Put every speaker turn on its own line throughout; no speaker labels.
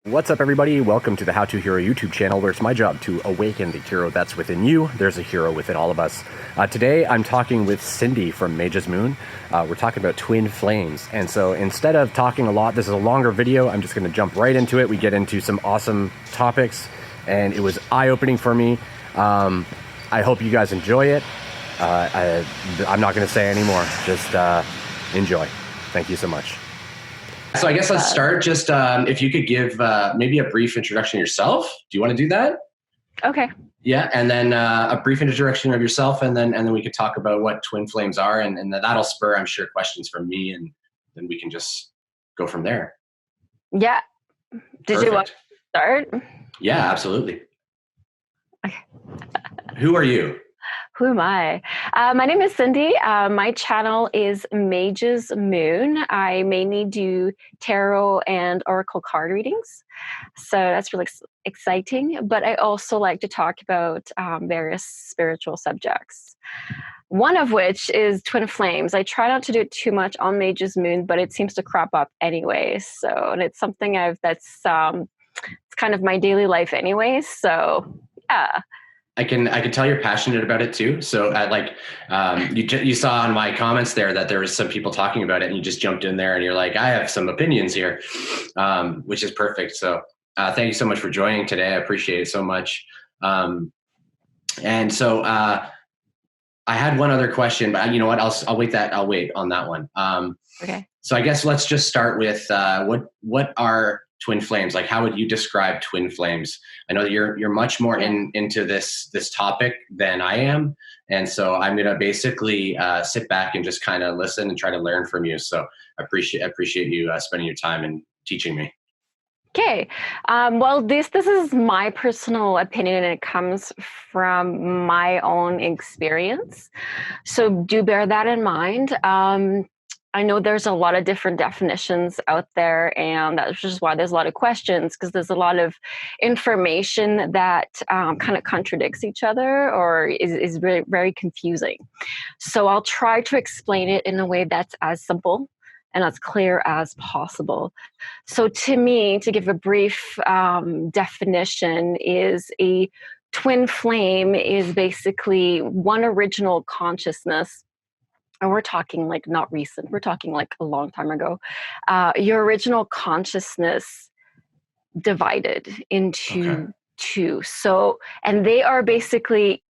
What's up, everybody? Welcome to the How to Hero YouTube channel, where it's my job to awaken the hero that's within you. There's a hero within all of us. Today, I'm talking with Cindy from Mage's Moon. We're talking about twin flames. And so instead of talking a lot, this is a longer video. I'm just going to jump right into it. We get into some awesome topics, and it was eye-opening for me. I hope you guys enjoy it. I'm not going to say any more. Just enjoy. Thank you so much. So I guess let's start. Just if you could give maybe a brief introduction of yourself. Do you want to do that?
Okay.
Yeah, and then a brief introduction of yourself, and then we could talk about what twin flames are, and that'll spur, I'm sure, questions from me, and then we can just go from there.
Yeah. Did you want to start?
Yeah, absolutely.
Okay.
Who are you?
Who am I? My name is Cindy. My channel is Mage's Moon. I mainly do tarot and oracle card readings. So that's really exciting. But I also like to talk about various spiritual subjects. One of which is twin flames. I try not to do it too much on Mage's Moon, but it seems to crop up anyway. So, and it's something that's it's kind of my daily life anyway. So, yeah.
I can tell you're passionate about it too. So you saw on my comments there that there was some people talking about it, and you just jumped in there and you're like, I have some opinions here, which is perfect. So thank you so much for joining today. I appreciate it so much. And so I had one other question, but you know what? I'll wait on that one.
Okay.
So I guess let's just start with what are twin flames? Like, how would you describe twin flames? I know that you're much more into this topic than I am, and so I'm gonna basically sit back and just kind of listen and try to learn from you. So I appreciate you spending your time and teaching me.
Okay. Well, this is my personal opinion, and it comes from my own experience. So do bear that in mind. I know there's a lot of different definitions out there, and that's just why there's a lot of questions, because there's a lot of information that kind of contradicts each other or is very, very confusing. So I'll try to explain it in a way that's as simple and as clear as possible. So to me, to give a brief definition, is a twin flame is basically one original consciousness. And we're talking like not recent, we're talking like a long time ago. Your original consciousness divided into two. So, and they are basically,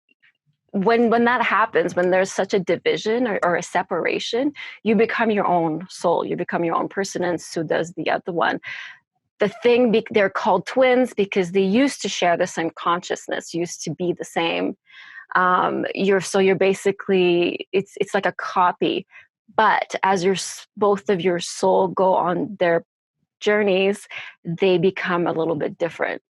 when that happens, when there's such a division or a separation, you become your own soul, you become your own person, and so does the other one. They're called twins because they used to share the same consciousness, used to be the same. You're basically, it's like a copy, but as both of your soul go on their journeys, they become a little bit different.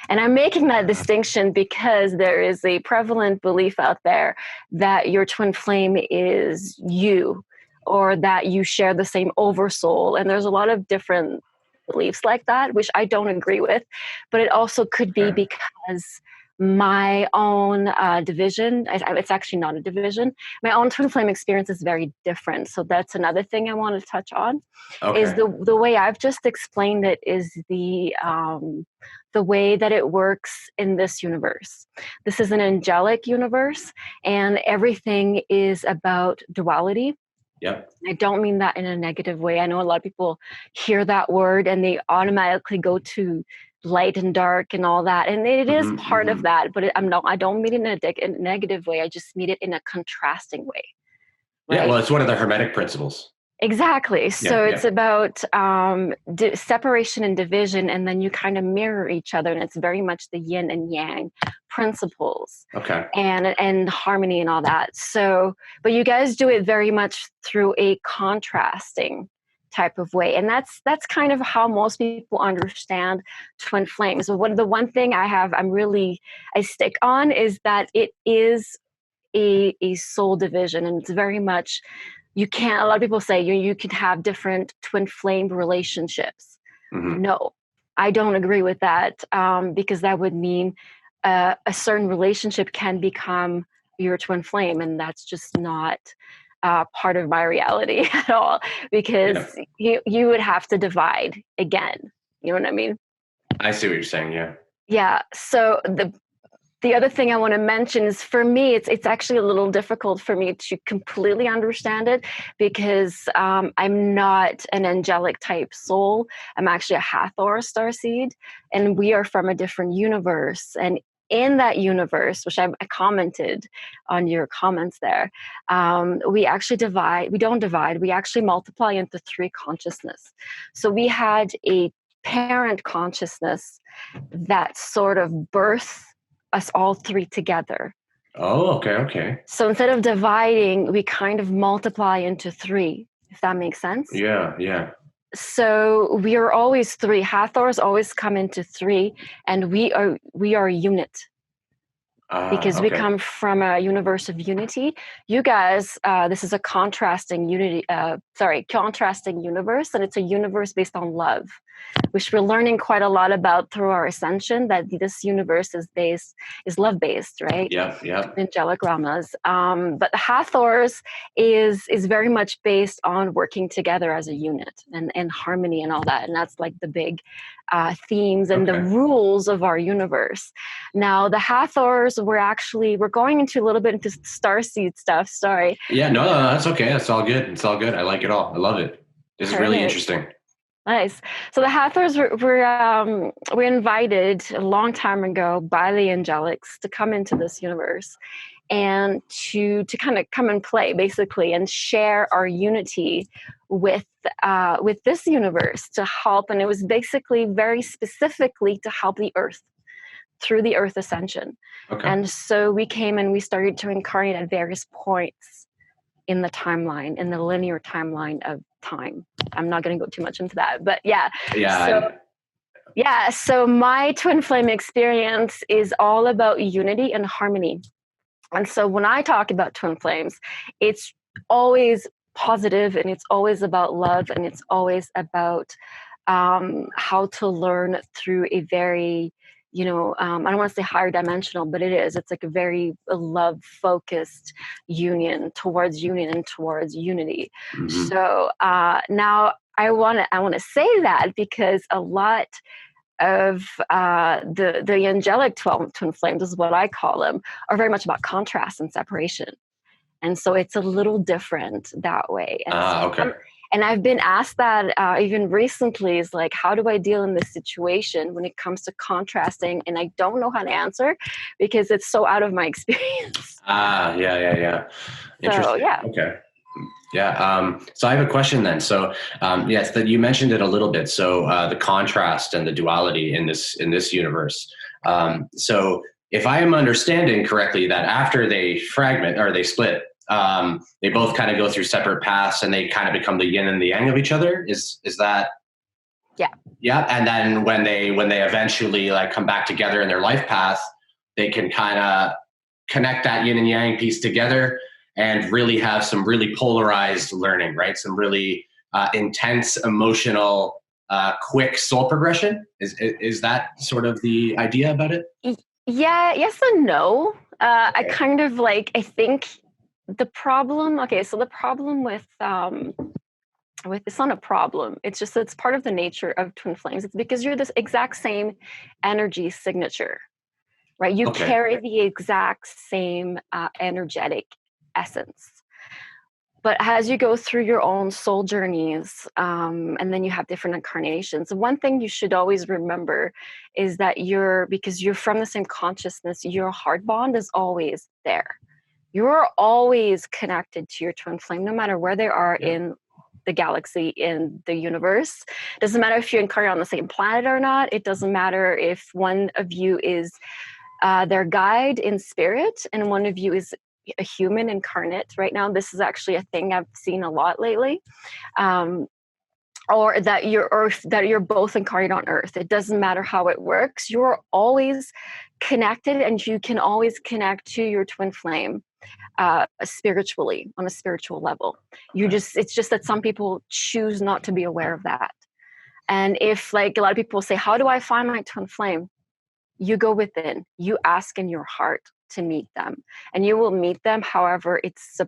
And I'm making that distinction because there is a prevalent belief out there that your twin flame is you, or that you share the same oversoul. And there's a lot of different beliefs like that, which I don't agree with, but it also could be because my own division, it's actually not a division, my own twin flame experience is very different. So that's another thing I want to touch on. Is the way I've just explained it is the way that it works in this universe. This is an angelic universe, and everything is about duality.
Yep.
I don't mean that in a negative way. I know a lot of people hear that word and they automatically go to light and dark and all that, and it is part of that, but I don't mean it in a negative way. I just mean it in a contrasting way.
Right? Yeah, well, it's one of the Hermetic principles.
Exactly. So it's about separation and division, and then you kind of mirror each other, and it's very much the yin and yang principles.
Okay.
And harmony and all that. So, but you guys do it very much through a contrasting type of way, and that's kind of how most people understand twin flames. So the one thing I stick on is that it is a soul division, and it's very much, a lot of people say you can have different twin flame relationships. No, I don't agree with that, because that would mean a certain relationship can become your twin flame, and that's just not part of my reality at all, because you would have to divide again. You know what I mean?
I see what you're saying. Yeah.
Yeah. So the other thing I want to mention is, for me, it's actually a little difficult for me to completely understand it, because I'm not an angelic type soul. I'm actually a Hathor starseed, and we are from a different universe. And in that universe, which I commented on your comments there, we actually divide. We don't divide. We actually multiply into three consciousness. So we had a parent consciousness that sort of birthed us all three together.
Oh, okay, okay.
So instead of dividing, we kind of multiply into three, if that makes sense.
Yeah, yeah.
So we are always three. Hathors always come into three, and we are a unit,
Ah,
because we
okay.
come from a universe of unity. You guys, this is a contrasting contrasting universe, and it's a universe based on love, which we're learning quite a lot about through our ascension. That this universe is love based, right?
Yep, yep.
Angelic Ramas. But the Hathors is very much based on working together as a unit, and harmony and all that. And that's like the big themes and the
Okay.
rules of our universe. Now, the Hathors, we're going into a little bit into starseed stuff. Sorry.
Yeah, no, no, no, that's okay. That's all good. It's all good. I like it all. I love it. This is really
Perfect.
interesting.
Nice. So the Hathors were invited a long time ago by the angelics to come into this universe, and to kind of come and play, basically, and share our unity with this universe, to help. And it was basically very specifically to help the Earth through the Earth ascension.
Okay.
And so we came and we started to incarnate at various points in the timeline, in the linear timeline of time. I'm not going to go too much into that, but yeah.
Yeah,
So yeah, so my twin flame experience is all about unity and harmony. And so when I talk about twin flames, it's always positive, and it's always about love, and it's always about how to learn through a very, I don't want to say higher dimensional, but it is. It's like a very love focused union and towards unity.
hmm
So now I want to say that, because a lot of the angelic twin flames, is what I call them, are very much about contrast and separation. And so it's a little different that way. And so
Okay.
and I've been asked that even recently, is like, how do I deal in this situation when it comes to contrasting? And I don't know how to answer, because it's so out of my experience.
Yeah, yeah, yeah.
So
Interesting.
yeah.
Okay. Yeah. So I have a question then. So yes, that you mentioned it a little bit. So the contrast and the duality in this universe. So if I am understanding correctly, that after they fragment or they split, they both kind of go through separate paths, and they kind of become the yin and the yang of each other. Is that?
Yeah.
Yeah. And then when they eventually like come back together in their life path, they can kind of connect that yin and yang piece together and really have some really polarized learning, right? Some really intense, emotional, quick soul progression. Is that sort of the idea about it?
Yeah, yes and no. I
Okay.
kind of like, I think the problem, okay, so the problem with it's not a problem. It's just that it's part of the nature of twin flames. It's because you're this exact same energy signature, right? You
Okay.
carry the exact same energetic essence. But as you go through your own soul journeys, and then you have different incarnations, one thing you should always remember is that because you're from the same consciousness, your heart bond is always there. You're always connected to your twin flame, no matter where they are
Yeah.
in the galaxy, in the universe. It doesn't matter if you incarnate on the same planet or not. It doesn't matter if one of you is their guide in spirit and one of you is a human incarnate. Right now, this is actually a thing I've seen a lot lately. Um, or that you're both incarnate on Earth. It doesn't matter how it works. You're always connected, and you can always connect to your twin flame spiritually, on a spiritual level.
Okay.
It's just that some people choose not to be aware of that. And if, like, a lot of people say, how do I find my twin flame? You go within, you ask in your heart to meet them, and you will meet them however it's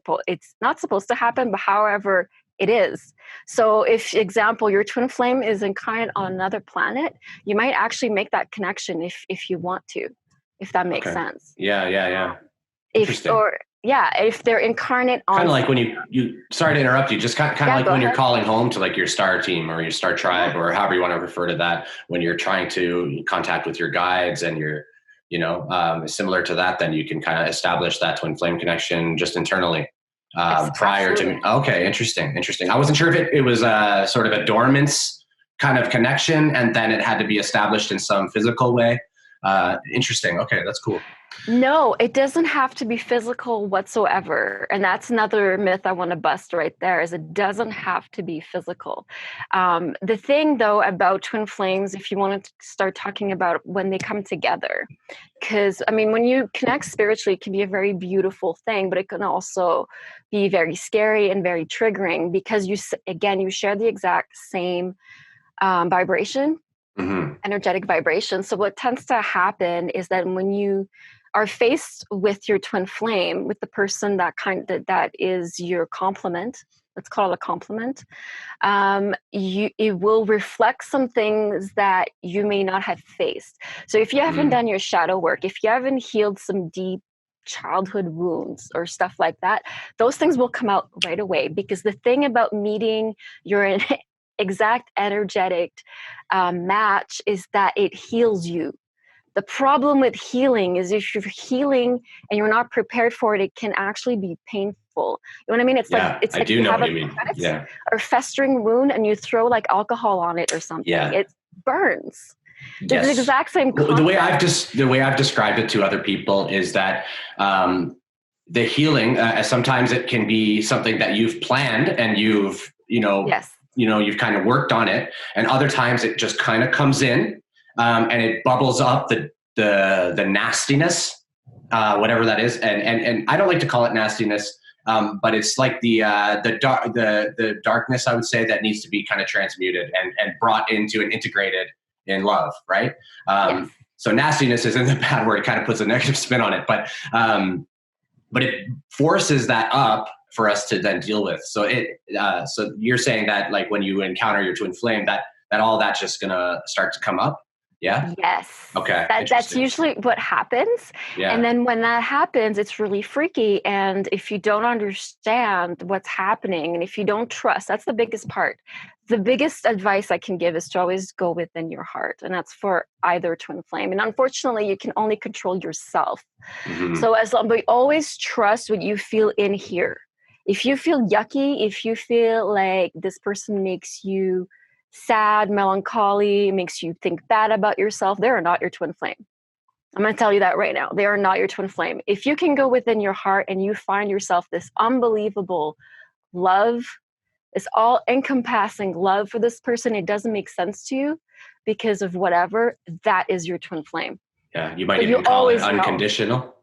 not supposed to happen, but however It is. So if, example, your twin flame is incarnate on another planet, you might actually make that connection if you want to, if that makes
Okay.
sense.
Yeah.
If
Interesting.
or yeah, if they're incarnate
Kind
on,
of like when you sorry to interrupt you, just kind of
yeah,
like
go
when you're
ahead.
calling home to like your star team or your star tribe
Yeah,
or however you want to refer to that, when you're trying to contact with your guides and you're, similar to that, then you can kind of establish that twin flame connection just internally prior
absolutely.
to. Okay, interesting. I wasn't sure if it was sort of a dormance kind of connection and then it had to be established in some physical way. Interesting. Okay, that's cool.
No, it doesn't have to be physical whatsoever. And that's another myth I want to bust right there, is it doesn't have to be physical. The thing though about twin flames, if you want to start talking about when they come together, because I mean, when you connect spiritually, it can be a very beautiful thing, but it can also be very scary and very triggering because you share the exact same vibration,
Hmm.
energetic vibration. So what tends to happen is that when you are faced with your twin flame, with the person that is your complement, let's call it a compliment, it will reflect some things that you may not have faced. So if you haven't
Mm.
done your shadow work, if you haven't healed some deep childhood wounds or stuff like that, those things will come out right away. Because the thing about meeting your exact energetic match is that it heals you. The problem with healing is if you're healing and you're not prepared for it, it can actually be painful. You know what I mean?
Yeah,
It's
I
like
do
you
know
have
what
a
you mean.
cut
Yeah.
or festering wound and you throw like alcohol on it or something.
Yeah.
It burns. It's the
Yes.
exact same
Well, the way
concept.
I've described it to other people is that um, the healing sometimes it can be something that you've planned and
Yes.
you've kind of worked on it, and other times it just kind of comes in and it bubbles up the nastiness, whatever that is, and I don't like to call it nastiness. But it's like the darkness, I would say, that needs to be kind of transmuted and brought into and integrated in love, right?
Yes.
So nastiness isn't a bad word; it kind of puts a negative spin on it, but it forces that up for us to then deal with. So you're saying that like when you encounter your twin flame, that all that's just gonna start to come up, yeah?
Yes.
Okay,
That's
interesting.
usually what happens. And
Yeah,
then when that happens, it's really freaky. And if you don't understand what's happening and if you don't trust, that's the biggest part. The biggest advice I can give is to always go within your heart. And that's for either twin flame. And unfortunately, you can only control yourself.
hmm,
So as long, but always trust what you feel in here. If you feel yucky, if you feel like this person makes you sad, melancholy, makes you think bad about yourself, they are not your twin flame. I'm going to tell you that right now. They are not your twin flame. If you can go within your heart and you find yourself this unbelievable love, this all encompassing love for this person, it doesn't make sense to you because of whatever, that is your twin flame.
yeah. You might
But you
even call it
always know.
unconditional,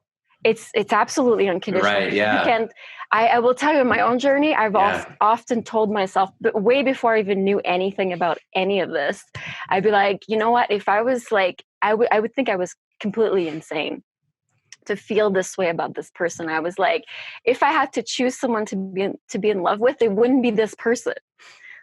It's absolutely unconditional
right?
because you
Yeah,
can't. I will tell you in my own journey, I've
yeah.
often told myself, but way before I even knew anything about any of this, I'd be like, you know what? If I was like, I would think I was completely insane to feel this way about this person. I was like, if I had to choose someone to be in love with, it wouldn't be this person.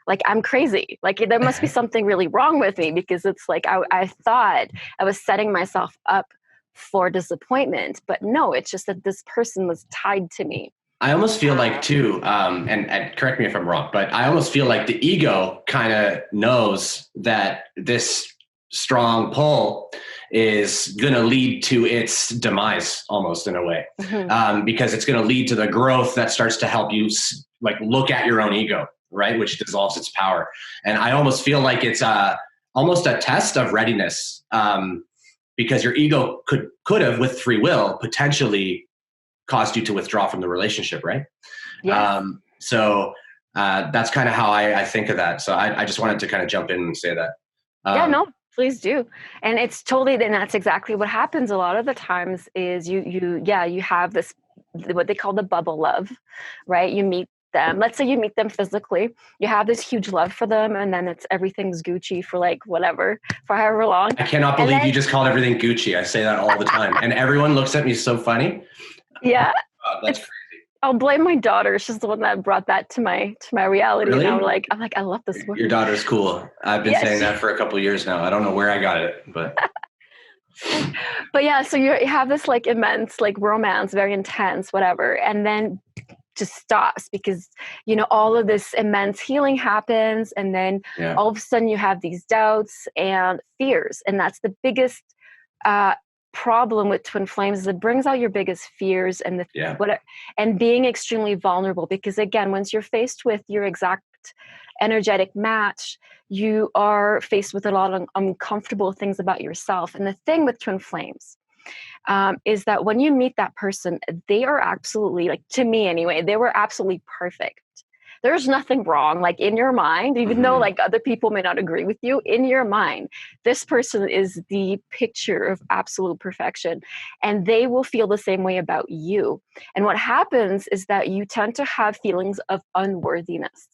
Like I'm crazy. Like there must be something really wrong with me because it's like I thought I was setting myself up for disappointment, but no, it's just that this person was tied to me.
I almost feel like
Um,
too, and correct me if I'm wrong, but I almost feel like the ego kind of knows that this strong pull is going to lead to its demise, almost in a way,
mhm.
because it's going to lead to the growth that starts to help you like look at your own ego, right, which dissolves its power. And I almost feel like it's almost a test of readiness, because your ego could have, with free will, potentially caused you to withdraw from the relationship, right?
Yes.
So that's kind of how I think of that. So I just wanted to kind of jump in and say that.
Yeah,
Um,
no, please do. And it's totally, and that's exactly what happens a lot of the times is you have this, what they call the bubble love, right? You meet them. Let's say you meet them physically. You have this huge love for them, and then it's everything's Gucci for like whatever, for however long.
I cannot
And
believe
then
you just called everything Gucci. I say that all the time, and everyone looks at me so funny.
yeah,
That's
it's
crazy.
I'll blame my daughter. She's the one that brought that to my reality. And
Really?
I'm like, I love this
Your
word.
daughter's cool. I've been
Yeah,
saying that for a couple of years now. I don't know where I got it, but
but yeah, so you have this like immense like romance, very intense, whatever, and then just stops because all of this immense healing happens, and then
yeah,
all of a sudden you have these doubts and fears, and that's the biggest uh, problem with twin flames is it brings out your biggest fears and
yeah,
and being extremely vulnerable, because again, once you're faced with your exact energetic match, you are faced with a lot of uncomfortable things about yourself. And the thing with twin flames is that when you meet that person, they are absolutely, like, to me anyway, they were absolutely perfect. There's nothing wrong, like, in your mind, even though
hmm
like other people may not agree with you. In your mind, this person is the picture of absolute perfection, and they will feel the same way about you. And what happens is that you tend to have feelings of unworthiness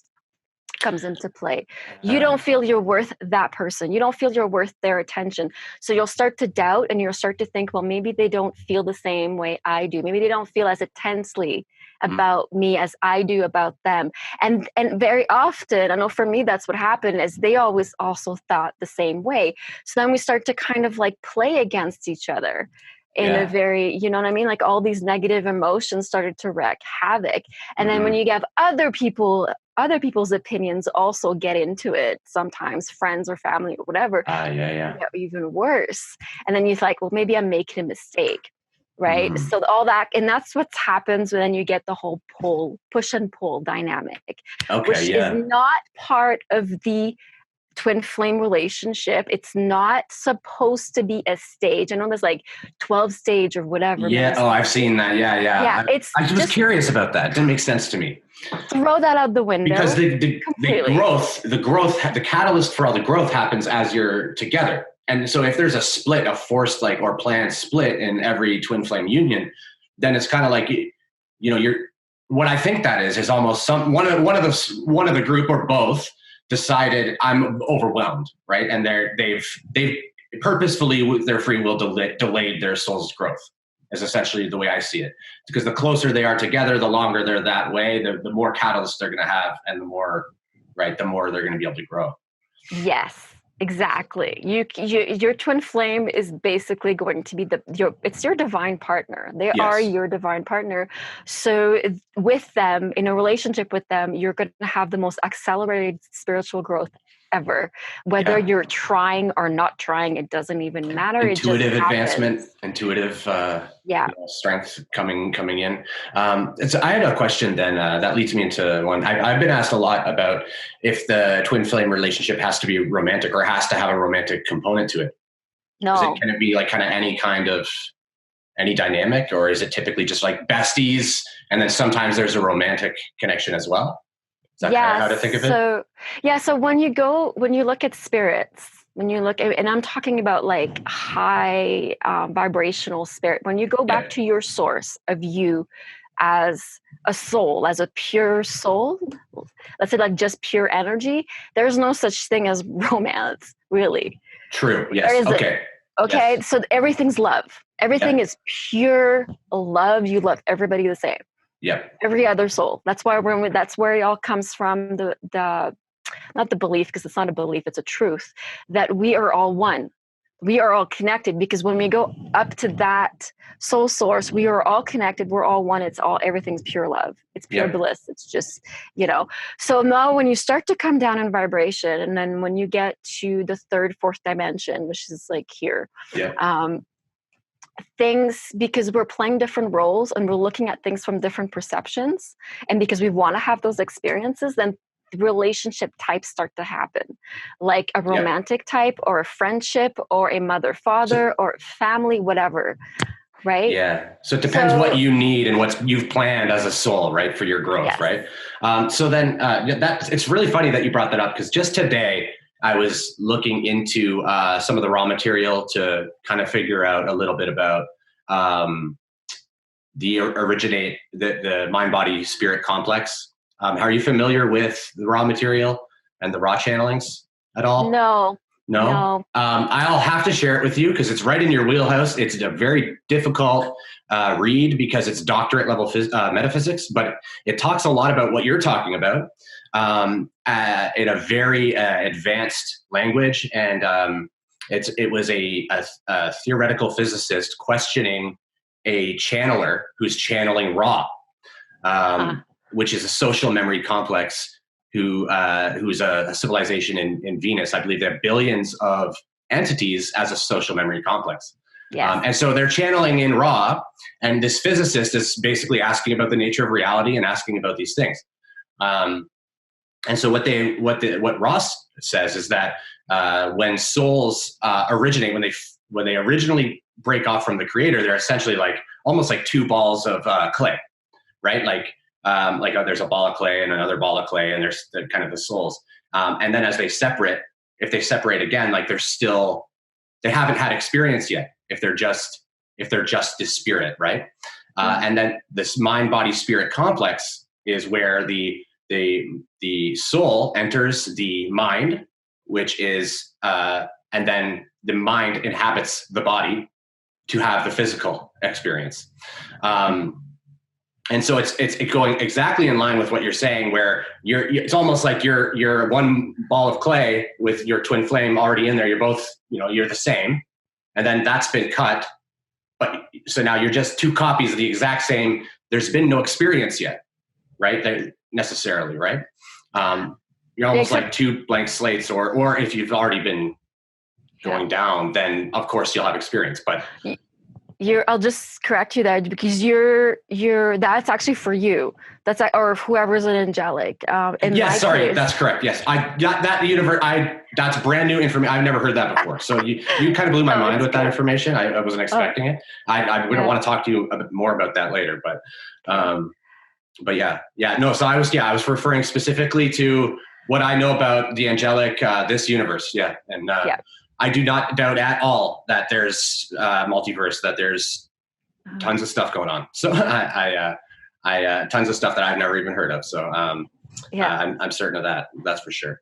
comes into play. You don't feel you're worth that person. You don't feel you're worth their attention. So you'll start to doubt, and you'll start to think, well, maybe they don't feel the same way I do. Maybe they don't feel as intensely about me as I do about them. And very often, I know for me that's what happened, is they always also thought the same way. So then we start to kind of like play against each other in a
yeah,
very, you know what I mean? Like all these negative emotions started to wreak havoc. And then when
hmm
you have other people's opinions also get into it, sometimes friends or family or whatever,
yeah, yeah,
you know, even worse. And then you're like, well, maybe I'm making a mistake. Right.
mm
So all that, and that's what happens when you get the whole push and pull dynamic,
okay,
which is
yeah.
not part of the twin flame relationship. It's not supposed to be a stage. I know there's like 12 stage or whatever
Yeah.
many
Oh, I've
stages.
seen that. Yeah,
Yeah,
yeah.
it's
I was
just
curious about that. It didn't make sense to me
throw that out the
because
window completely.
the catalyst for all the growth happens as you're together. And so if there's a split, a forced like or planned split in every twin flame union, then it's kind of like, you're, what I think that is almost one of the group or both decided I'm overwhelmed, right? And they've purposefully with their free will delayed their soul's growth is essentially the way I see it. Because the closer they are together, the longer they're that way, the more catalysts they're going to have, and the more, right, the more they're going to be able to grow.
Yes, exactly. Your twin flame is basically going to be it's your divine partner. They are
Yes.
your divine partner. So with them, in a relationship with them, you're going to have the most accelerated spiritual growth ever. Whether
Yeah.
you're trying or not trying, it doesn't even matter. It just
Intuitive
happens.
advancement, intuitive
Yeah.
strength coming in. I had a question then that leads me into one. I've been asked a lot about if the twin flame relationship has to be romantic or has to have a romantic component to it.
No.
Can it be like kind of any dynamic, or is it typically just like besties and then sometimes there's a romantic connection as well? Is that kind of how
Yes.
to think of it?
So, yeah. So when you look at spirits, when you look at, and I'm talking about like high vibrational spirit, when you go back
Yeah.
to your source of you as a soul, as a pure soul, let's say like just pure energy, there's no such thing as romance, really.
True.
There
Yes.
isn't.
Okay.
Okay.
Yes.
So everything's love. Everything
Yep.
is pure love. You love everybody the same.
Yep.
Every other soul. That's why that's where it all comes from. The not the belief, because it's not a belief, it's a truth, that we are all one. We are all connected, because when we go up to that soul source, we are all connected. We're all one. Everything's pure love. It's pure
Yep.
bliss. It's just, So now when you start to come down in vibration, and then when you get to the third, fourth dimension, which is like here,
Yep.
things, because we're playing different roles and we're looking at things from different perceptions, and because we want to have those experiences, then relationship types start to happen, like a
Yep.
romantic type or a friendship or a mother
So
father or family, whatever, right?
yeah. So it depends what
So
you need and what you've planned as a soul, right, for your growth,
yes.
right? So then that it's really funny that you brought that up because just today I was looking into some of the raw material to kind of figure out a little bit about um, the mind body spirit complex. Are you familiar with the raw material and the raw channelings at all?
No.
No.
No.
I'll have to share it with you because it's right in your wheelhouse. It's a very difficult read because it's doctorate level metaphysics, but it talks a lot about what you're talking about in a very advanced language. And it was a theoretical physicist questioning a channeler who's channeling Ra, which is a social memory complex who's a civilization in Venus. I believe they have billions of entities as a social memory complex.
Yes.
And so they're channeling in Ra, and this physicist is basically asking about the nature of reality and asking about these things. And so what Ross says is that when souls originate, when they originally break off from the creator, they're essentially like almost like two balls of clay, right? There's a ball of clay and another ball of clay, and there's kind of the souls. And then as they separate, if they separate again, like they haven't had experience yet. If they're just the spirit, right? And then this mind, body, spirit complex is where the soul enters the mind, which is, and then the mind inhabits the body to have the physical experience. And so it's going exactly in line with what you're saying, where it's almost like you're one ball of clay with your twin flame already in there. You're both, you're the same, and then that's been cut. But so now you're just two copies of the exact same. There's been no experience yet, right? Necessarily, right? You're almost like two blank slates, or if you've already been going down, then of course you'll have experience. But
I'll just correct you there, because that's actually for you. That's or whoever's an angelic.
Yes, sorry, that's correct. Yes, I got that universe. That's brand new information. I've never heard that before. So you kind of blew my mind with that information. I wasn't expecting it. I wouldn't want to talk to you a bit more about that later, but yeah. No, so I was referring specifically to what I know about the angelic, this universe. Yeah. And I do not doubt at all that there's multiverse, that there's tons of stuff going on. So I tons of stuff that I've never even heard of. So I'm certain of that. That's for sure.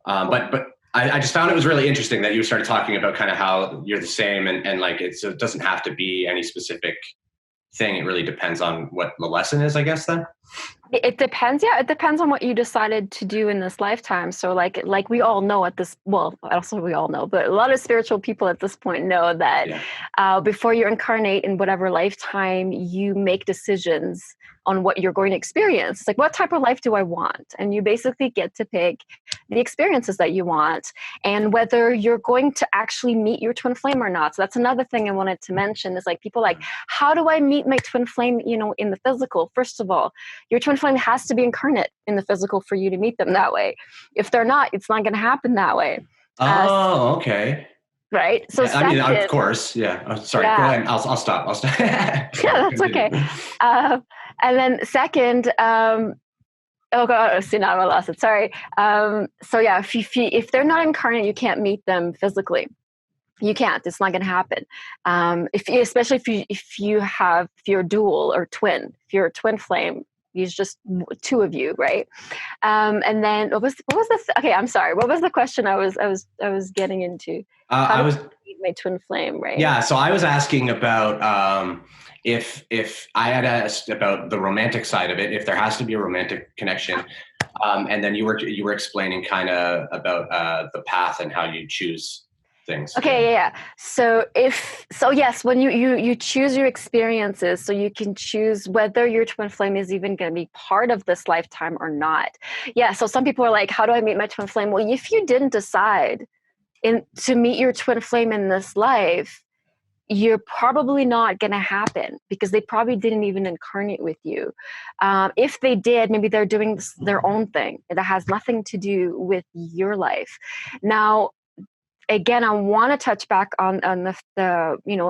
But I just found it was really interesting that you started talking about kind of how you're the same, and like it doesn't have to be any specific thing. It really depends on what the lesson is, I guess, then.
It depends. Yeah, it depends on what you decided to do in this lifetime. So like we all know also we all know, but a lot of spiritual people at this point know that before you incarnate in whatever lifetime, you make decisions on what you're going to experience. It's like, what type of life do I want? And you basically get to pick the experiences that you want, and whether you're going to actually meet your twin flame or not. So that's another thing I wanted to mention, is like people like, how do I meet my twin flame, in the physical? First of all, your twin flame has to be incarnate in the physical for you to meet them that way. If they're not, it's not going to happen that way.
Okay.
Right. So
second, I mean, of course. Yeah. Oh, sorry. Go ahead. I'll stop.
Yeah, that's okay. And then second, oh God, see, now I lost it. Sorry. So yeah, if they're not incarnate, you can't meet them physically. You can't. It's not going to happen. Especially if you're dual or twin. If you're a twin flame, it's just two of you, right? And then what was okay? I'm sorry. What was the question I was getting into? I was my twin flame, right?
Yeah. So I was asking about if I had asked about the romantic side of it, if there has to be a romantic connection, and then you were explaining kind of about the path and how you choose things.
Okay, yeah. So yes, when you choose your experiences, so you can choose whether your twin flame is even going to be part of this lifetime or not. Yeah. So some people are like, how do I meet my twin flame? Well, if you didn't decide to meet your twin flame in this life, you're probably not going to happen, because they probably didn't even incarnate with you. If they did, maybe they're doing their own thing that has nothing to do with your life. Now, again, I want to touch back on the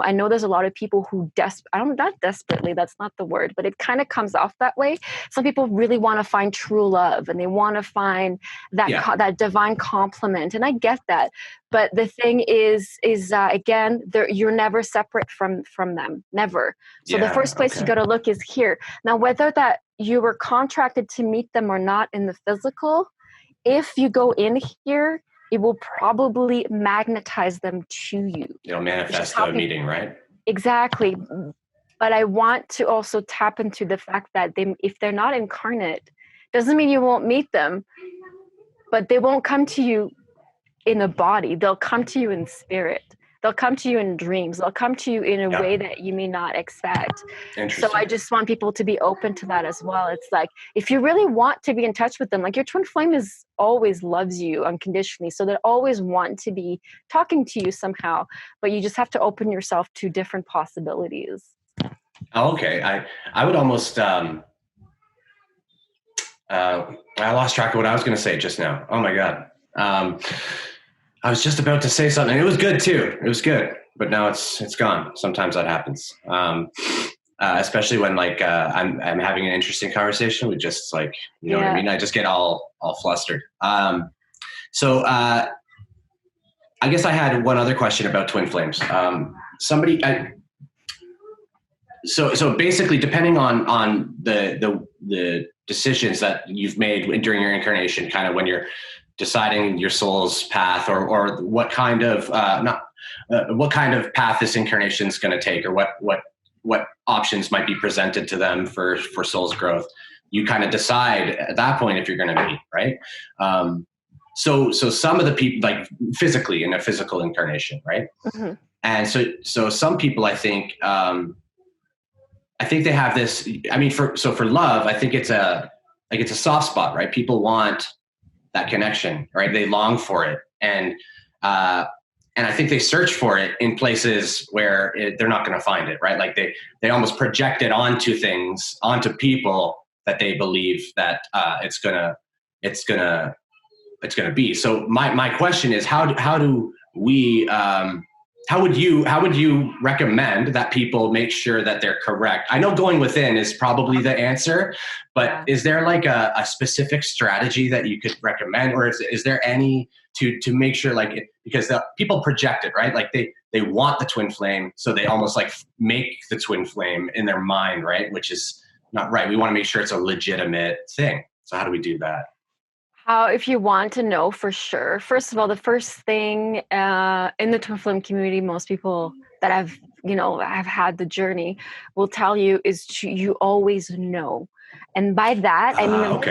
I know there's a lot of people who not desperately, that's not the word, but it kind of comes off that way. Some people really want to find true love, and they want to find that divine complement, and I get that. But the thing is again, you're never separate from them, never. So the first place you got to look is here. Now, whether that you were contracted to meet them or not in the physical, if you go in here, it will probably magnetize them to you.
It'll manifest the meeting, right?
Exactly. But I want to also tap into the fact that if they're not incarnate, doesn't mean you won't meet them, but they won't come to you in a body. They'll come to you in spirit. They'll come to you in dreams. They'll come to you in a way that you may not expect. So I just want people to be open to that as well. It's like, if you really want to be in touch with them, like your twin flame always loves you unconditionally. So they always want to be talking to you somehow, but you just have to open yourself to different possibilities.
Okay. I would almost, I lost track of what I was going to say just now. Oh my God. I was just about to say something. It was good too. It was good, but now it's gone. Sometimes that happens. Especially when like, I'm having an interesting conversation with just like, you know what I mean? I just get all flustered. So I guess I had one other question about twin flames. So basically, depending on the decisions that you've made during your incarnation, kind of when you're deciding your soul's path, or what kind of what kind of path this incarnation is going to take, or what options might be presented to them for soul's growth, you kind of decide at that point if you're going to meet, right? So some of the people, like physically in a physical incarnation, right? Mm-hmm. And so some people, I think they have this. I mean, for love, I think it's a soft spot, right? People want that connection, right? They long for it, and I think they search for it in places where they're not going to find it, right? Like they almost project it onto things, onto people that they believe that it's gonna be. So my question is, how do we how would you recommend that people make sure that they're correct? I know going within is probably the answer, but is there like a specific strategy that you could recommend, or is there any to make sure, like, because the people project it, right? Like they want the twin flame, so they almost like make the twin flame in their mind, right? Which is not right. We want to make sure it's a legitimate thing. So how do we do that?
If you want to know for sure, first of all, the first thing in the twin flame community, most people that have had the journey will tell you is you always know. And by that, I mean,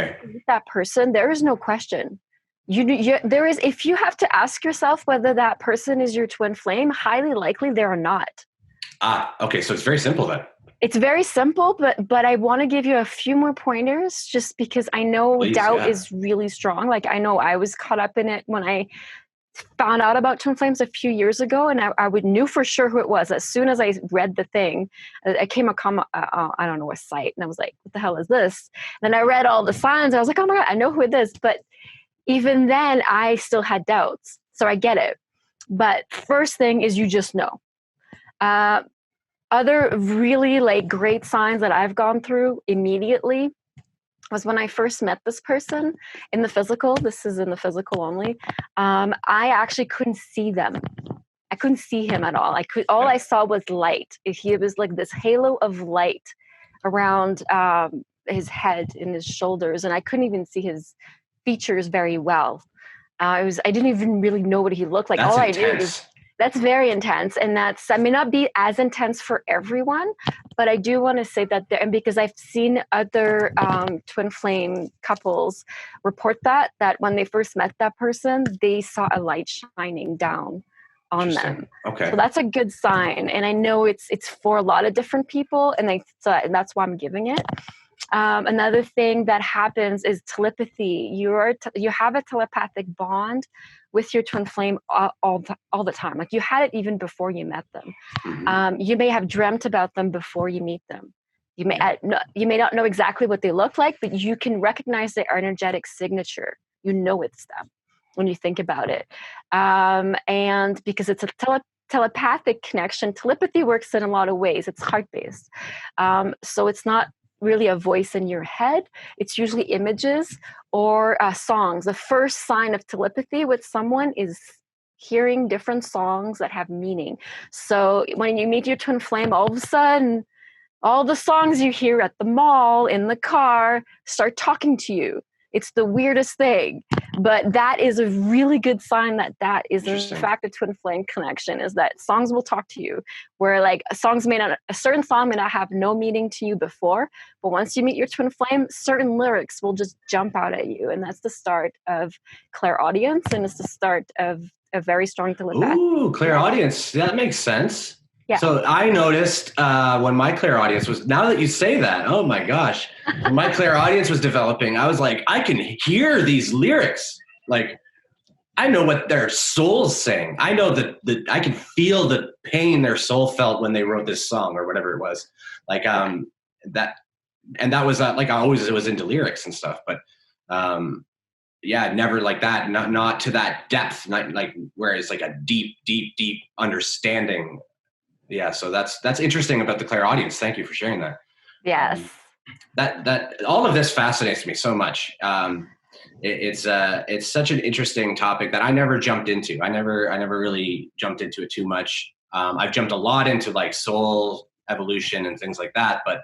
that person, there is no question. There is, if you have to ask yourself whether that person is your twin flame, highly likely they are not.
Okay. So it's very simple then.
It's very simple, but I want to give you a few more pointers just because I know doubt is really strong. Like, I know I was caught up in it when I found out about twin flames a few years ago, and I knew for sure who it was. As soon as I read the thing, I came across, I don't know, a site, and I was like, what the hell is this? And then I read all the signs, and I was like, oh my God, I know who it is. But even then, I still had doubts. So I get it. But first thing is you just know. Other really like great signs that I've gone through immediately was when I first met this person in the physical. This is in the physical only. I actually couldn't see them. I couldn't see him at all. All I saw was light. He was like this halo of light around his head and his shoulders, and I couldn't even see his features very well. I didn't even really know what he looked like. All I knew was that's very intense, and that may not be as intense for everyone, but I do want to say that and because I've seen other twin flame couples report that when they first met that person, they saw a light shining down on them. Okay, so that's a good sign, and I know it's for a lot of different people, and that's why I'm giving it. Another thing that happens is telepathy. You have a telepathic bond with your twin flame all the time. Like, you had it even before you met them. Mm-hmm. You may have dreamt about them before you meet them. You may not know exactly what they look like, but you can recognize their energetic signature. You know it's them when you think about it. And because it's a telepathic connection, telepathy works in a lot of ways. It's heart-based. So it's not really a voice in your head. It's usually images or songs. The first sign of telepathy with someone is hearing different songs that have meaning. So when you meet your twin flame, all of a sudden, all the songs you hear at the mall, in the car, start talking to you. It's the weirdest thing. But that is a really good sign that that is in
Interesting.
fact a twin flame connection, is that songs will talk to you, where like a certain song may not have no meaning to you before, but once you meet your twin flame, certain lyrics will just jump out at you. And that's the start of clairaudience, and it's the start of a very strong telepathy.
Ooh, clairaudience. That makes sense.
Yeah.
So I noticed when my clairaudience was, now that you say that, oh my gosh, when my clairaudience was developing, I was like, I can hear these lyrics. Like, I know what their soul's saying. I know that I can feel the pain their soul felt when they wrote this song or whatever it was. Like that, and that was like it was into lyrics and stuff. But yeah, never like that. Not to that depth. Not like where it's like a deep, deep, deep understanding. Yeah, so that's interesting about the clairaudience. Thank you for sharing that.
Yes.
That all of this fascinates me so much. It's such an interesting topic that I never jumped into. I never really jumped into it too much. I've jumped a lot into like soul evolution and things like that, but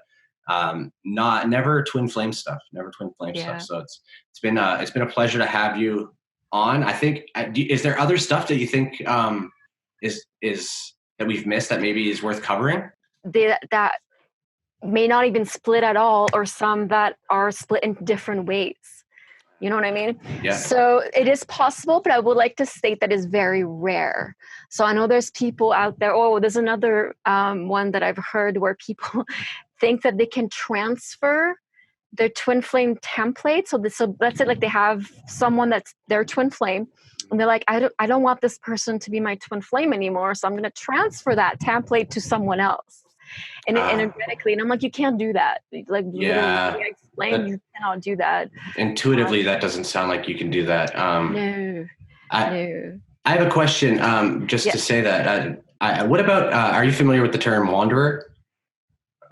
never twin flame stuff. Never twin flame stuff. So it's been a pleasure to have you on. I think is there other stuff that you think is that we've missed that maybe is worth covering?
That may not even split at all, or some that are split in different ways. You know what I mean?
Yeah.
So it is possible, but I would like to state that is very rare. So I know there's people out there. Oh, there's another one that I've heard where people think that they can transfer their twin flame template. So let's say like they have someone that's their twin flame, and they're like, I don't want this person to be my twin flame anymore, so I'm going to transfer that template to someone else. And energetically, and I'm like, you can't do that. Like,
yeah,
literally, I explained, you cannot do that.
Intuitively, that doesn't sound like you can do that.
No.
I have a question. Just to say that, what about? Are you familiar with the term wanderer?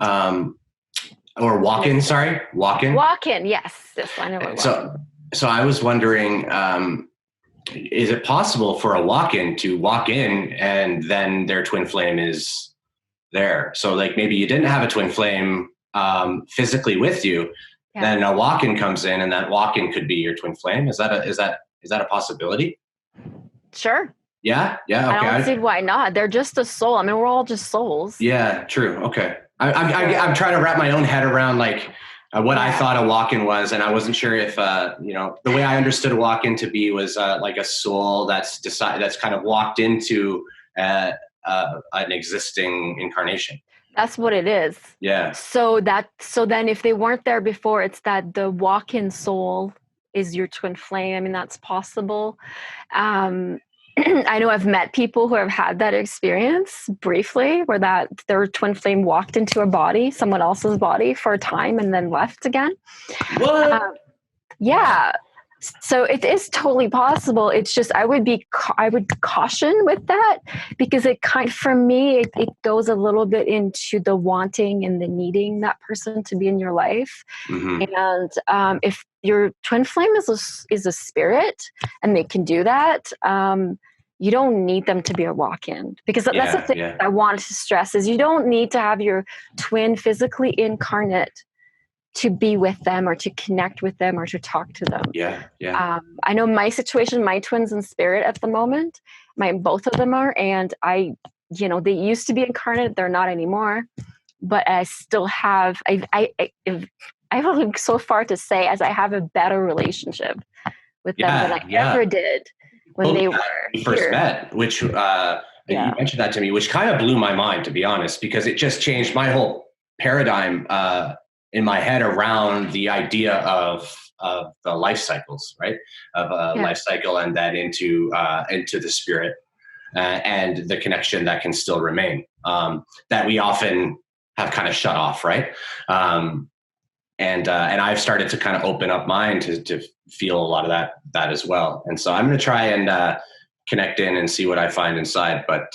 Or walk-in? Sorry, walk-in.
Walk-in, yes. I know what
so I was wondering, is it possible for a walk-in to walk in and then their twin flame is there? So like maybe you didn't have a twin flame physically with you, then a walk-in comes in, and that walk-in could be your twin flame. Is that a possibility?
Sure.
Yeah. Okay.
I don't see why not. They're just a soul. I mean, we're all just souls.
Yeah. True. Okay. I'm trying to wrap my own head around like what I thought a walk-in was, and I wasn't sure if the way I understood a walk-in to be was like a soul that's kind of walked into an existing incarnation.
That's what it is.
Yeah.
So then if they weren't there before, it's that the walk-in soul is your twin flame. I mean, that's possible. I know I've met people who have had that experience briefly, where that their twin flame walked into a body, someone else's body, for a time and then left again.
What?
Yeah. So it is totally possible. It's just I would caution with that, because for me it goes a little bit into the wanting and the needing that person to be in your life.
Mm-hmm.
And if your twin flame is a spirit and they can do that, you don't need them to be a walk-in, because that's the thing I want to stress is you don't need to have your twin physically incarnate to be with them or to connect with them or to talk to them.
Yeah.
I know my situation, my twins in spirit at the moment, both of them are, and they used to be incarnate, they're not anymore, but I still have, I've only so far to say as I have a better relationship with them than I ever did when they were
first met, which you mentioned that to me, which kind of blew my mind, to be honest, because it just changed my whole paradigm in my head around the idea of the life cycles, right? Of a life cycle, and then into the spirit and the connection that can still remain, that we often have kind of shut off, right? And I've started to kind of open up mine to feel a lot of that as well. And so I'm going to try and connect in and see what I find inside. But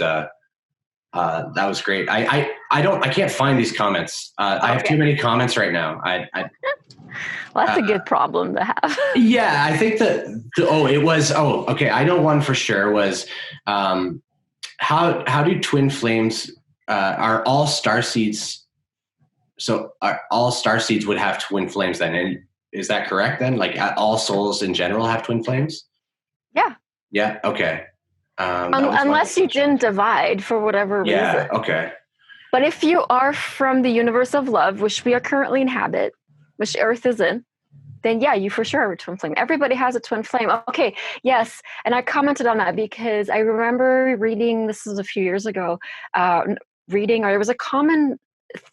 that was great. I can't find these comments. I have too many comments right now.
Well, that's a good problem to have.
Yeah, I think okay. I know one for sure was, how do twin flames, are all starseeds? So all starseeds would have twin flames then, and is that correct then? Like all souls in general have twin flames?
Yeah.
Yeah. Okay. That was my
Unless you
assumption.
didn't divide for whatever reason.
Yeah. Okay.
But if you are from the universe of love, which we are currently inhabit, which Earth is in, then yeah, you for sure are a twin flame. Everybody has a twin flame. Okay, yes. And I commented on that because I remember reading, this was a few years ago, reading, or it was a common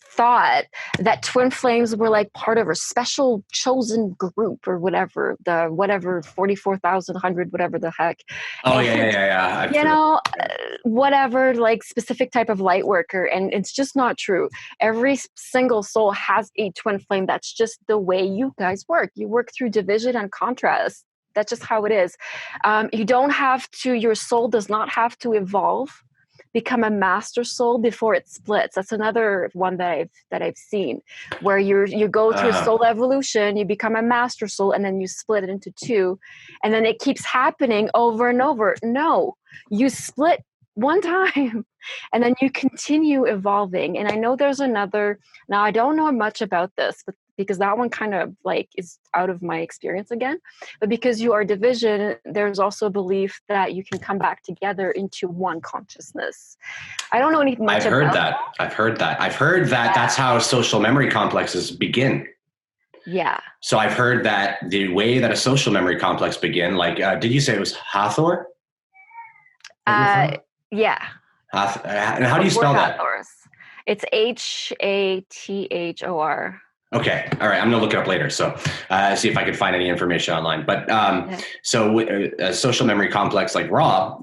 thought that twin flames were like part of a special chosen group or whatever, the whatever 44,100, whatever the heck.
Oh
And
yeah, yeah, yeah, yeah. I've
you
heard of
know,
that.
whatever, like specific type of light worker. And it's just not true. Every single soul has a twin flame. That's just the way you guys work. You work through division and contrast. That's just how it is. You don't have to, your soul does not have to evolve, become a master soul before it splits. That's another one that I've seen, where you go through soul evolution, you become a master soul, and then you split it into two, and then it keeps happening over and over. No, you split one time and then you continue evolving. And I know there's another, now I don't know much about this, but because that one kind of like is out of my experience again, but because you are division, there's also a belief that you can come back together into one consciousness. I don't know anything much
I've heard
about
that. I've heard that. I've heard that that's how social memory complexes begin.
Yeah.
So I've heard that the way that a social memory complex begin, like, did you say it was Hathor?
Yeah.
And how do you spell that?
Hathors. It's Hathor.
Okay. All right. I'm going to look it up later. So see if I can find any information online. But so a social memory complex like Ra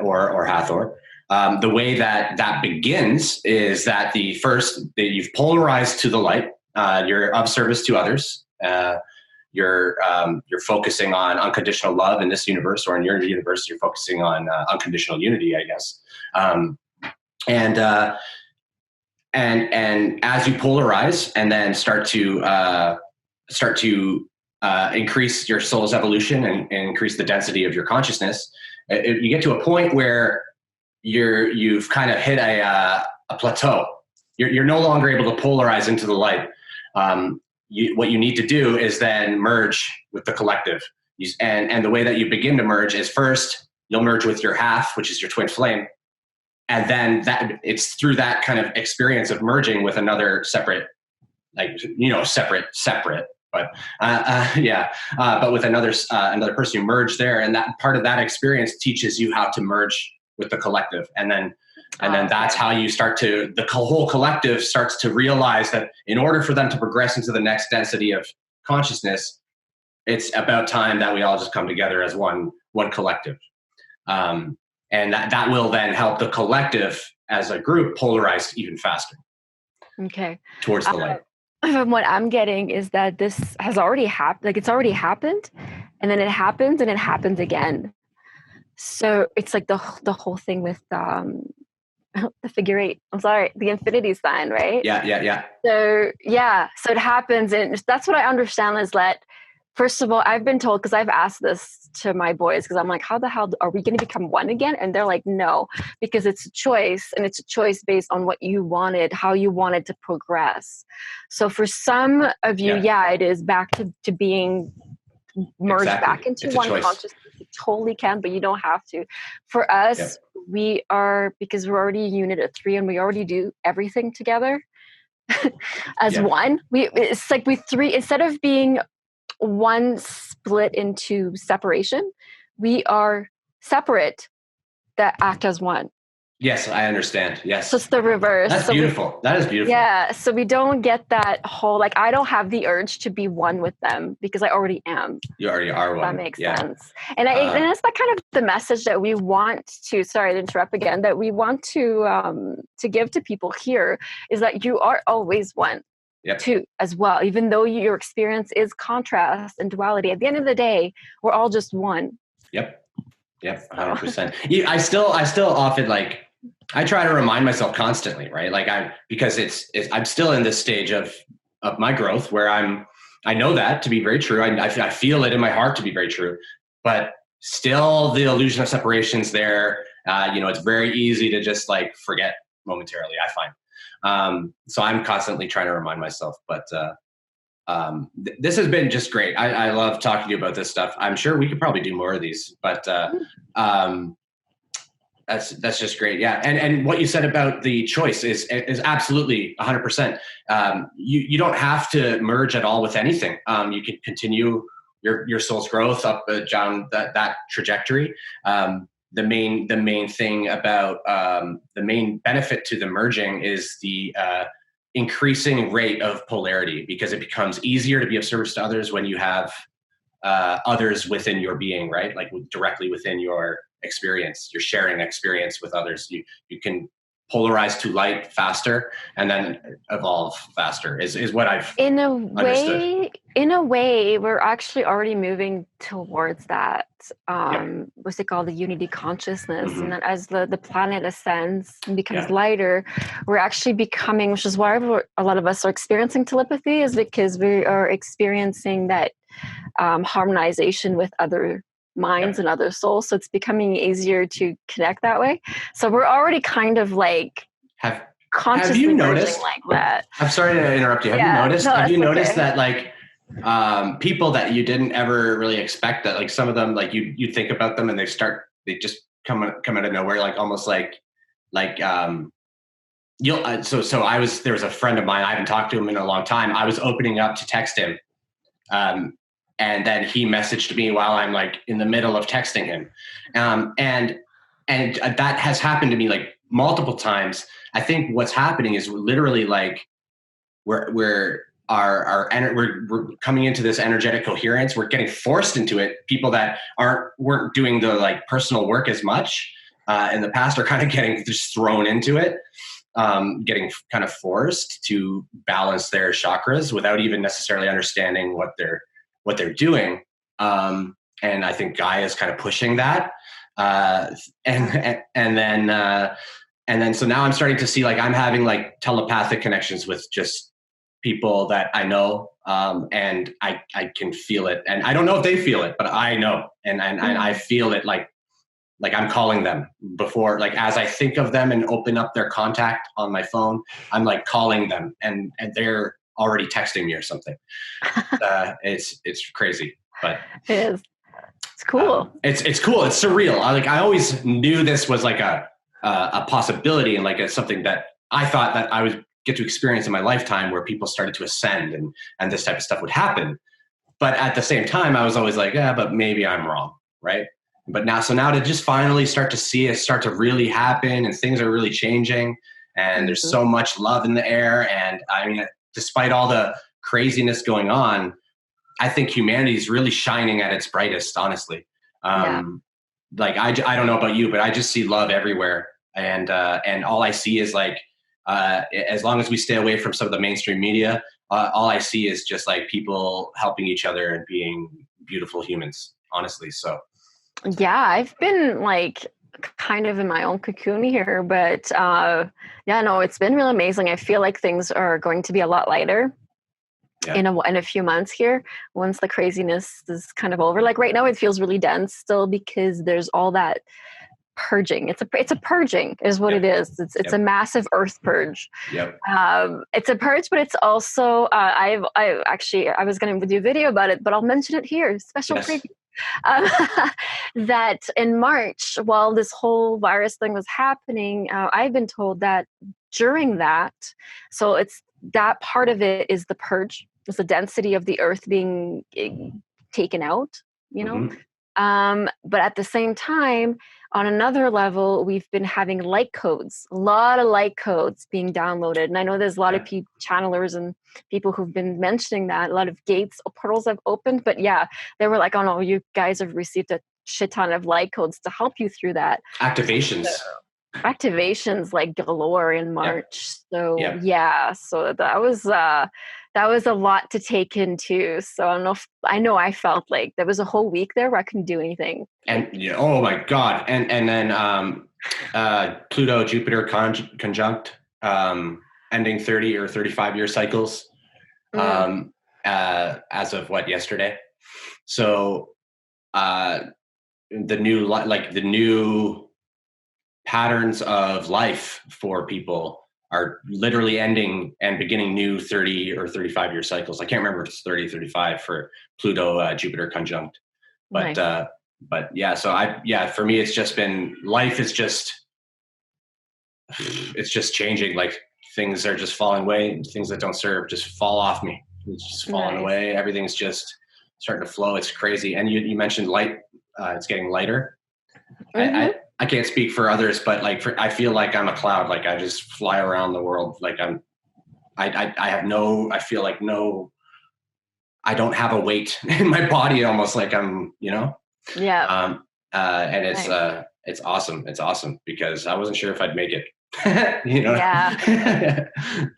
or Hathor, the way that begins is that you've polarized to the light. You're of service to others. You're focusing on unconditional love in this universe, or in your universe, you're focusing on unconditional unity, I guess. And as you polarize and then start to increase your soul's evolution and increase the density of your consciousness, you get to a point where you've kind of hit a plateau. You're no longer able to polarize into the light. What you need to do is then merge with the collective. And the way that you begin to merge is, first you'll merge with your half, which is your twin flame. And then it's through that kind of experience of merging with another separate, separate, but but with another person, you merge there, and that part of that experience teaches you how to merge with the collective, and then that's how you start to, the whole collective starts to realize that in order for them to progress into the next density of consciousness, it's about time that we all just come together as one collective. And that will then help the collective as a group polarize even faster.
Okay.
Towards the light.
What I'm getting is that this has already happened. Like, it's already happened, and then it happens, and it happens again. So it's like the whole thing with the figure eight. I'm sorry, the infinity sign, right?
Yeah.
So it happens, and that's what I understand is that, first of all, I've been told, because I've asked this to my boys, because I'm like, how the hell are we going to become one again? And they're like, no, because it's a choice, and it's a choice based on what you wanted, how you wanted to progress. So for some of you, it is back to being merged back into one consciousness. You totally can, but you don't have to. For us, we are, because we're already a unit of three, and we already do everything together as one. It's like we three, instead of being one split into separation, we are separate that act as one.
Yes, I understand. Yes.
So it's the reverse.
That's beautiful. That is beautiful.
Yeah. So we don't get that whole, like, I don't have the urge to be one with them because I already am.
You already are one.
That makes sense. And it's that kind of the message that we want to, sorry to interrupt again, that we want to give to people here, is that you are always one. Too, as well, even though your experience is contrast and duality. At the end of the day, we're all just one.
Yep, 100%. I still often, like, I try to remind myself constantly, right? Like, because I'm still in this stage of my growth where I know that to be very true. I feel it in my heart to be very true, but still the illusion of separation's there. It's very easy to just like forget momentarily, I find. So I'm constantly trying to remind myself, but This has been just great. I love talking to you about this stuff. I'm sure we could probably do more of these, but um, that's just great. Yeah. And what you said about the choice is absolutely 100%. You don't have to merge at all with anything. You can continue your soul's growth up down that trajectory. The main thing about the main benefit to the merging is the increasing rate of polarity, because it becomes easier to be of service to others when you have others within your being, right? Like directly within your experience. You're sharing experience with others. You can polarize to light faster and then evolve faster is what I've
In a
understood.
way, we're actually already moving towards that.
Yep.
What's it called? The unity consciousness. And
Mm-hmm.
then as the planet ascends and becomes
Yeah.
lighter, we're actually becoming, which is why a lot of us are experiencing telepathy, is because we are experiencing that harmonization with other minds
Yep.
and other souls. So it's becoming easier to connect that way. So we're already kind of like
Have you
consciously merging
noticed?
like that.
I'm sorry to interrupt you. Have you
Yeah,
noticed?
no,
Have
that's
you noticed
okay.
that like people that you didn't ever really expect, that like some of them, like you think about them and they just come out of nowhere, like almost like you'll so I was there was a friend of mine, I haven't talked to him in a long time. I was opening up to text him, um, and then he messaged me while I'm like in the middle of texting him, and that has happened to me like multiple times. I think what's happening is literally like we're we're coming into this energetic coherence. We're getting forced into it. People that weren't doing the like personal work as much in the past are kind of getting just thrown into it, getting kind of forced to balance their chakras without even necessarily understanding what they're doing. And I think Gaia is kind of pushing that. Uh, and then so now I'm starting to see like I'm having like telepathic connections with just people that I know, and I can feel it, and I don't know if they feel it, but I know, and I feel it like I'm calling them before, like as I think of them and open up their contact on my phone, I'm like calling them, and they're already texting me or something. It's crazy, but
It is. It's cool.
it's cool. It's surreal. I always knew this was like a possibility, and like something that I thought that I would get to experience in my lifetime, where people started to ascend and this type of stuff would happen. But at the same time, I was always like, yeah, but maybe I'm wrong, right? But now to just finally start to see it start to really happen, and things are really changing, and there's
Mhm.
so much love in the air, and I mean, despite all the craziness going on, I think humanity is really shining at its brightest, honestly.
Yeah.
Like I don't know about you, but I just see love everywhere, and all I see is like, as long as we stay away from some of the mainstream media, all I see is just like people helping each other and being beautiful humans, honestly. So
Yeah, I've been like kind of in my own cocoon here, but yeah, no, it's been really amazing. I feel like things are going to be a lot lighter
yeah,
in a few months here, once the craziness is kind of over. Like right now, it feels really dense still because there's all that purging. It's a purging, is what
yep,
it is. It's a
yep,
massive earth purge.
yep,
It's a purge, but it's also I actually I was going to do a video about it, but I'll mention it here. Special preview.
yes,
Um, that in March, while this whole virus thing was happening, I've been told that during that, so it's that part of it is the purge, is the density of the earth being taken out, you know.
mm-hmm.
But at the same time, on another level, we've been having light codes, a lot of light codes being downloaded. And I know there's a lot of
Yeah,
channelers and people who've been mentioning that a lot of gates or portals have opened. But yeah, they were like, oh no, you guys have received a shit ton of light codes to help you through that.
activations.
Activations like galore in
Yep,
March. So
yep.
yeah, so that was a lot to take in too. So I know I felt like there was a whole week there where I couldn't do anything. Like,
And yeah, oh my God. And then Pluto Jupiter conjunct, ending 30 or 35-year cycles,
mm,
as of what, yesterday. So uh, the new patterns of life for people are literally ending and beginning new 30 or 35-year cycles. I can't remember if it's 30, 35 for Pluto, Jupiter conjunct. But
Nice.
yeah, so for me, it's just been, life is just, it's just changing. Like things are just falling away, things that don't serve just fall off me. It's just falling
Nice.
away. Everything's just starting to flow. It's crazy. And you mentioned light, it's getting lighter.
Mm-hmm.
I can't speak for others, but like I feel like I'm a cloud. Like I just fly around the world. Like I have no, I feel like no, I don't have a weight in my body, almost like I'm,
Yeah.
And
Nice.
it's awesome. It's awesome because I wasn't sure if I'd make it.
Yeah.
I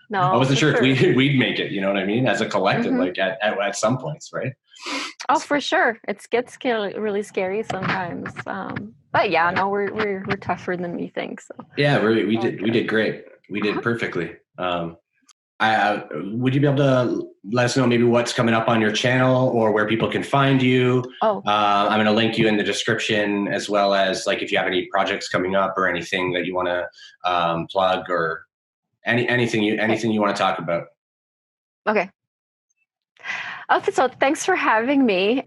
No,
wasn't
for
sure if
sure.
we'd make it. You know what I mean? As a collective,
Mm-hmm.
like at some points, right?
Oh, for sure. It gets really scary sometimes. But yeah, no, we're tougher than we think. So
Yeah, we
all
did we
good.
did great. We did
Uh-huh.
perfectly. Would you be able to let us know maybe what's coming up on your channel or where people can find you?
Oh,
I'm going to link you in the description, as well as like if you have any projects coming up or anything that you want to plug, or anything
okay.
you want to talk about.
Okay. Okay, so thanks for having me.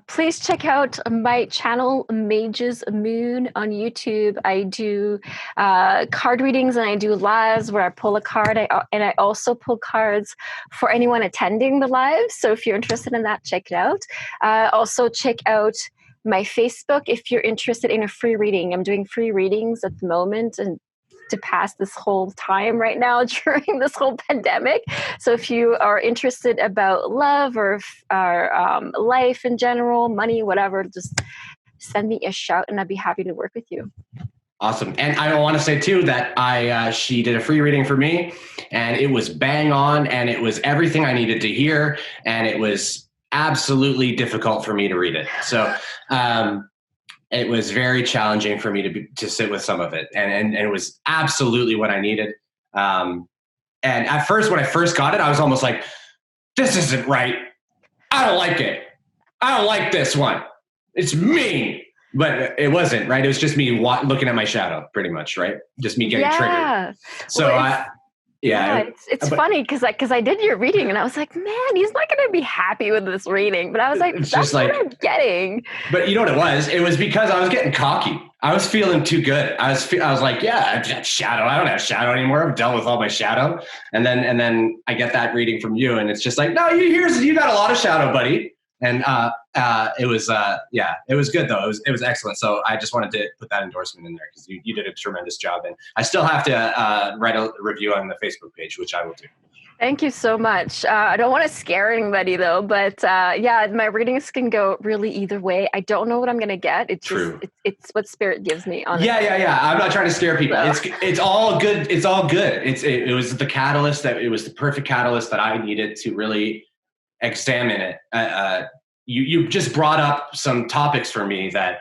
Please check out my channel, Mage's Moon, on YouTube. I do card readings and I do lives where I pull a card, and I also pull cards for anyone attending the lives. So if you're interested in that, check it out. Also, check out my Facebook if you're interested in a free reading. I'm doing free readings at the moment, and to pass this whole time right now during this whole pandemic. So if you are interested about love or life in general, money, whatever, just send me a shout and I'd be happy to work with you.
Awesome. And I want to say too that she did a free reading for me, and it was bang on, and it was everything I needed to hear, and it was absolutely difficult for me to read it. So it was very challenging for me to sit with some of it, and it was absolutely what I needed. And at first, when I first got it, I was almost like, "This isn't right. I don't like it. I don't like this one. It's mean." But it wasn't, right. It was just me looking at my shadow, pretty much, right? Just me getting triggered.
Yeah. Well,
So
yeah,
yeah,
it's
but
funny because I did your reading and I was like, man, he's not going to be happy with this reading. But I was like,
it's just
that's what
like,
I'm getting.
but you know what it was? It was because I was getting cocky. I was feeling too good. I was like, yeah, shadow. I don't have shadow anymore. I've dealt with all my shadow. And then I get that reading from you, and it's just like, no, you got a lot of shadow, buddy. And it was it was good though. It was excellent. So I just wanted to put that endorsement in there because you did a tremendous job, and I still have to write a review on the Facebook page, which I will do.
Thank you so much. I don't want to scare anybody though, but yeah, my readings can go really either way. I don't know what I'm gonna get.
True.
It's what spirit gives me,
Yeah,
honestly.
yeah. I'm not trying to scare people.
So
It's all good. It's all good. It was the catalyst it was the perfect catalyst that I needed to really examine it. You just brought up some topics for me that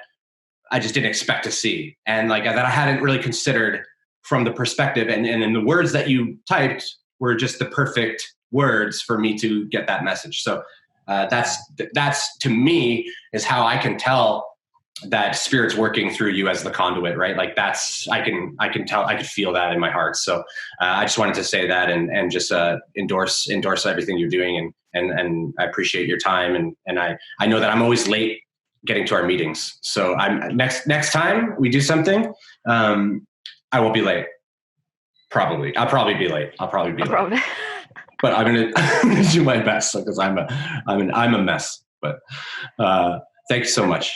I just didn't expect to see, and like that I hadn't really considered from the perspective, and in the words that you typed were just the perfect words for me to get that message. So that's to me is how I can tell that spirit's working through you as the conduit, right? Like that's I can tell, I could feel that in my heart. So I just wanted to say that, and just endorse everything you're doing, and I appreciate your time, and I know that I'm always late getting to our meetings. So I'm next time we do something, I won't be late. Probably. I'll probably be late.
probably.
But I'm gonna do my best because I'm a mess. But thanks so much.